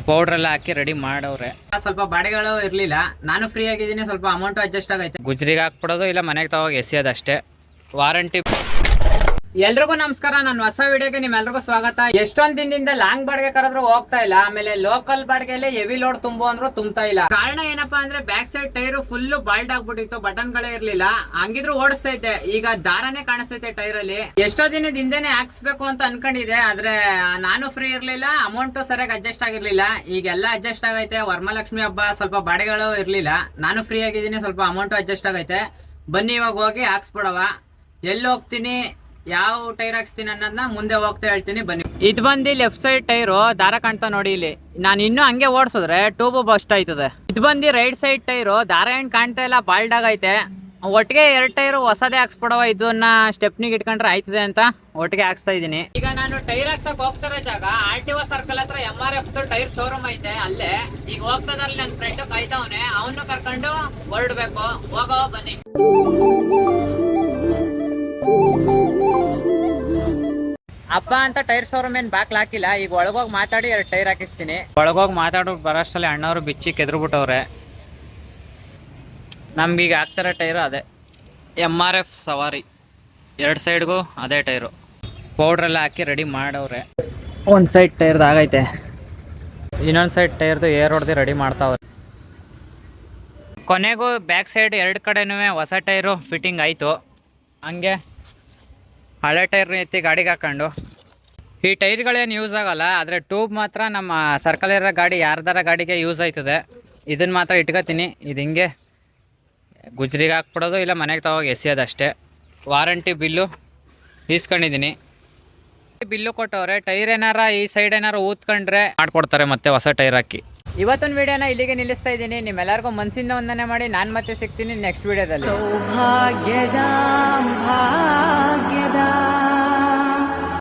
Powder ಎಲ್ಲ ಹಾಕಿ ready ಮಾಡವ್ರೆ. ಸ್ವಲ್ಪ ಬಾಡಿಗಳು ಇರ್ಲಿಲ್ಲ, ನಾನು ಫ್ರೀ ಆಗಿದ್ದೀನಿ, ಸ್ವಲ್ಪ ಅಮೌಂಟ್ ಅಡ್ಜಸ್ಟ್ ಆಗೈತೆ. ಗುಜ್ರಿಗೆ ಹಾಕ್ಬಿಡೋದು ಇಲ್ಲ ಮನೆಗೆ ತಗೋಗಿ ಎಸೆಯೋದಷ್ಟೇ. ವಾರಂಟಿ. ಎಲ್ರಿಗೂ ನಮಸ್ಕಾರ, ನನ್ನ ಹೊಸ ವಿಡಿಯೋಗೆ ನಿಮ್ಮೆಲ್ರಿಗೂ ಸ್ವಾಗತ. ಎಷ್ಟೊಂದ್ ದಿನದಿಂದ ಲಾಂಗ್ ಬಾಡಿಗೆ ಕರೆದ್ರು ಹೋಗ್ತಾ ಇಲ್ಲ, ಆಮೇಲೆ ಲೋಕಲ್ ಬಾಡಿಗೆಯಲ್ಲಿ ಹೆವಿ ಲೋಡ್ ತುಂಬು ಅಂದ್ರು ತುಂಬ್ತಾ ಇಲ್ಲ. ಕಾರಣ ಏನಪ್ಪಾ ಅಂದ್ರೆ back side tyre full bald ಆಗ್ಬಿಟ್ಟಿತ್ತು, ಬಟನ್ ಗಳೇ ಇರ್ಲಿಲ್ಲ. ಹಂಗಿದ್ರು ಓಡಿಸ್ತಾ ಇದ್ದೆ, ಈಗ ದಾರನೇ ಕಾಣಿಸ್ತೈತೆ ಟೈರ್ ಅಲ್ಲಿ. ಎಷ್ಟೋ ದಿನದ ಹಿಂದೆನೆ ಹಾಕ್ಸ್ಬೇಕು ಅಂತ ಅನ್ಕೊಂಡಿದ್ದೆ, ಆದ್ರೆ ನಾನು ಫ್ರೀ ಇರ್ಲಿಲ್ಲ, ಅಮೌಂಟ್ ಸರಿಯಾಗಿ ಅಡ್ಜಸ್ಟ್ ಆಗಿರ್ಲಿಲ್ಲ. ಈಗೆಲ್ಲ ಅಡ್ಜಸ್ಟ್ ಆಗೈತೆ. ವರಮಹಾಲಕ್ಷ್ಮಿ ಹಬ್ಬ, ಸ್ವಲ್ಪ ಬಾಡಿಗೆಗಳು ಇರ್ಲಿಲ್ಲ, ನಾನು ಫ್ರೀ ಆಗಿದ್ದೀನಿ, ಸ್ವಲ್ಪ ಅಮೌಂಟ್ ಅಡ್ಜಸ್ಟ್ ಆಗೈತೆ. ಬನ್ನಿ ಇವಾಗ ಹೋಗಿ ಹಾಕ್ಸ್ಬಿಡವ. ಎಲ್ಲಿ ಹೋಗ್ತೀನಿ, ಯಾವ ಟೈರ್ ಹಾಕ್ಸ್ತೀನಿ ಅನ್ನೋದನ್ನ ಮುಂದೆ ಹೋಗ್ತಾ ಹೇಳ್ತೀನಿ, ಬನ್ನಿ. ಇದು ಬಂದು ಲೆಫ್ಟ್ ಸೈಡ್ ಟೈರು ದಾರ ಕಾಣ್ತಾ ನೋಡಿ ಇಲ್ಲಿ. ನಾನು ಇನ್ನೂ ಹಂಗೆ ಓಡಿಸಿದ್ರೆ ಟ್ಯೂಬ್ ಬಸ್ಟ್ ಆಯ್ತದೆ. ಇದು ಬಂದು ರೈಟ್ ಸೈಡ್ ಟೈರು ದಾರ ಏನ್ ಕಾಣ್ತಾ ಇಲ್ಲ, ಬಾಲ್ಡ್ ಆಗೈತೆ. ಒಟ್ಟಿಗೆ 2 ಟೈರು ಹೊಸದೇ ಹಾಕ್ಸ್ಬಿಡವ, ಇದನ್ನ ಸ್ಟೆಪ್ನಿಗೆ ಇಟ್ಕೊಂಡ್ರೆ ಆಯ್ತದೆ ಅಂತ ಒಟ್ಟಿಗೆ ಹಾಕ್ಸ್ತಾ ಇದೀನಿ. ಈಗ ನಾನು ಟೈರ್ ಹಾಕ್ಸಕ್ ಹೋಗ್ತಿರೋ ಜಾಗ RTO ಸರ್ಕಲ್ ಹತ್ರ MRF ಟೈರ್ ಶೋರೂಮ್ ಐತೆ, ಅಲ್ಲೇ. ಈಗ ಹೋಗ್ತದಲ್ಲಿ ನನ್ನ ಫ್ರೆಂಡ್ ಕಾಯ್ತಾವನೆ, ಅವನು ಕರ್ಕೊಂಡು ಹೊರಡ್ಬೇಕು. ಹೋಗೋ ಬನ್ನಿ. ಹಬ್ಬ ಅಂತ ಟೈರ್ ಶೋರೂಮ್ ಏನ್ ಬಾಕ್ಲ್ ಹಾಕಿಲ್ಲ. ಈಗ ಒಳಗೋಗಿ ಮಾತಾಡಿ 2 ಟೈರ್ ಹಾಕಿಸ್ತೀನಿ. ಒಳಗೋಗಿ ಮಾತಾಡೋ ಬರೋಷ್ಟರಲ್ಲಿ ಅಣ್ಣವರು ಬಿಚ್ಚಿ ಕೆದ್ರುಬಿಟ್ಟವ್ರೆ. ನಮ್ಗೀಗ ಹಾಕ್ತಾರ ಟೈರು ಅದೇ MRF ಸವಾರಿ, 2 ಸೈಡ್ಗೂ ಅದೇ ಟೈರು. ಪೌಡ್ರೆಲ್ಲ ಹಾಕಿ ರೆಡಿ ಮಾಡವ್ರೆ. ಒಂದು ಸೈಡ್ ಟೈರ್ದು ಆಗೈತೆ, ಇನ್ನೊಂದು ಸೈಡ್ ಟೈರ್ದು ಏರ್ ಹೊಡೆದು ರೆಡಿ ಮಾಡ್ತಾವ್ರೆ. ಕೊನೆಗೂ ಬ್ಯಾಕ್ ಸೈಡ್ 2 ಕಡೆನೂ ಹೊಸ ಟೈರು ಫಿಟ್ಟಿಂಗ್ ಆಯಿತು. ಹಂಗೆ ಹಳೆ ಟೈರ್ನ ಎತ್ತಿ ಗಾಡಿಗೆ ಹಾಕೊಂಡು. ಈ ಟೈರ್ಗಳೇನು ಯೂಸ್ ಆಗಲ್ಲ, ಆದರೆ ಟ್ಯೂಬ್ ಮಾತ್ರ ನಮ್ಮ ಸರ್ಕಲ್ ಇರೋ ಗಾಡಿ ಯಾರ್ದಾರ ಗಾಡಿಗೆ ಯೂಸ್ ಆಯ್ತದೆ. ಇದನ್ನು ಮಾತ್ರ ಇಟ್ಕೋತೀನಿ. ಇದು ಹಿಂಗೆ ಗುಜ್ರಿಗೆ ಹಾಕ್ಬಿಡೋದು ಇಲ್ಲ ಮನೆಗೆ ತಗೋಗಿ ಎಸೆಯೋದಷ್ಟೇ. Warranty bill ಈಸ್ಕೊಂಡಿದ್ದೀನಿ. ಬಿಲ್ಲು ಕೊಟ್ಟವ್ರೆ. ಟೈರ್ ಏನಾರ ಈ ಸೈಡ್ ಏನಾರು ಊದ್ಕೊಂಡ್ರೆ ಮಾಡ್ಕೊಡ್ತಾರೆ ಮತ್ತೆ ಹೊಸ ಟೈರ್ ಹಾಕಿ. ಇವತ್ತೊಂದು ವಿಡಿಯೋನ ಇಲ್ಲಿಗೆ ನಿಲ್ಲಿಸ್ತಾ ಇದ್ದೀನಿ. ನಿಮ್ಮೆಲ್ಲರಿಗೂ ಮನಸ್ಸಿಂದ ವಂದನೆ ಮಾಡಿ ನಾನು ಮತ್ತೆ ಸಿಗ್ತೀನಿ ನೆಕ್ಸ್ಟ್ ವಿಡಿಯೋದಲ್ಲಿ.